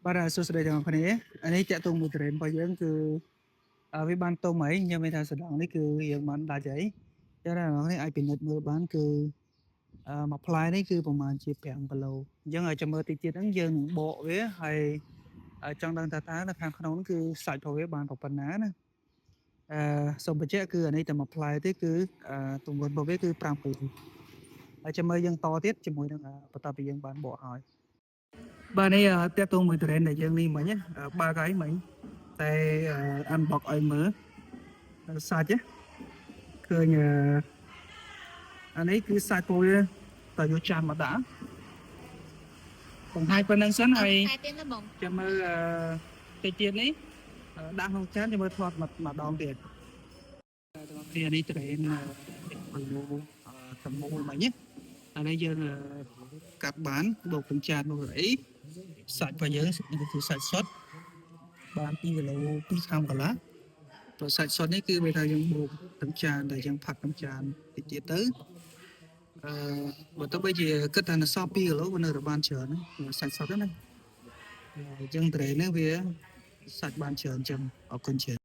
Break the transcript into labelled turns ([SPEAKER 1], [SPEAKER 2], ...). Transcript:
[SPEAKER 1] បាទសួស្តីទាំងអស់គ្នានេះតាក់ទងមួយត្រេនរបស់យើងគឺវាបានតុំអីខ្ញុំមានថាសណ្ដងនេះគឺយើងបានដាច់អីចឹងអ្នកនរគ្នាអាចពិនិត្យមើលបានគឺមួយផ្លែនេះគឺប្រហែលជា5គីឡូអញ្ចឹងឲ្យចាំមើលតិចទៀតហ្នឹងយើងនឹងបកវាហើយចង់ដឹងថាតើនៅខាងក្នុងគឺសាច់របស់វាបានប៉ុណ្ណាណាសូមបញ្ជាក់គឺអានេះតែមួយផ្លែទេគឺទម្ងន់របស់វាគឺ5គីឡូហើយចាំមើលយើងតទៀតជាមួយនឹងបន្ទាប់ពីយើងបានបកហើយបាទនេះតាក់ទងមួយត្រេនដែលយើងនេះមិញបើកហើយមិញតែ unbox ឲ្យមើលសាច់ឃើញអានេះគឺសាច់ពោលវាតើយកចានមកដាក់បង្ហាញប៉ុណ្្នឹងសិនហើយចាំមើលតិចទៀតនេះដាក់ក្នុងចានចាំមើលថតម្ដងទៀតទាំងគ្នានេះត្រេនគីឡូទាំងមូលមិញអានេះយើងកាត់បានបូកទាំងចាននោះអីសាច់របស់យើងគឺសាច់សុទ្ធបាន2គីឡូ2ខាំកន្លះព្រោះសាច់សុទ្ធនេះគឺវាថាយើងបូកទាំងចានដែលយើងផាត់ទាំងចានតិចទៀតទៅបើទៅបីជាគិតថានៅសល់2គីឡូនៅតែបានច្រើនសាច់សុទ្ធហ្នឹងណាអញ្ចឹងត្រេននេះវាសាច់បានច្រើនចឹងអរគុណច្រើន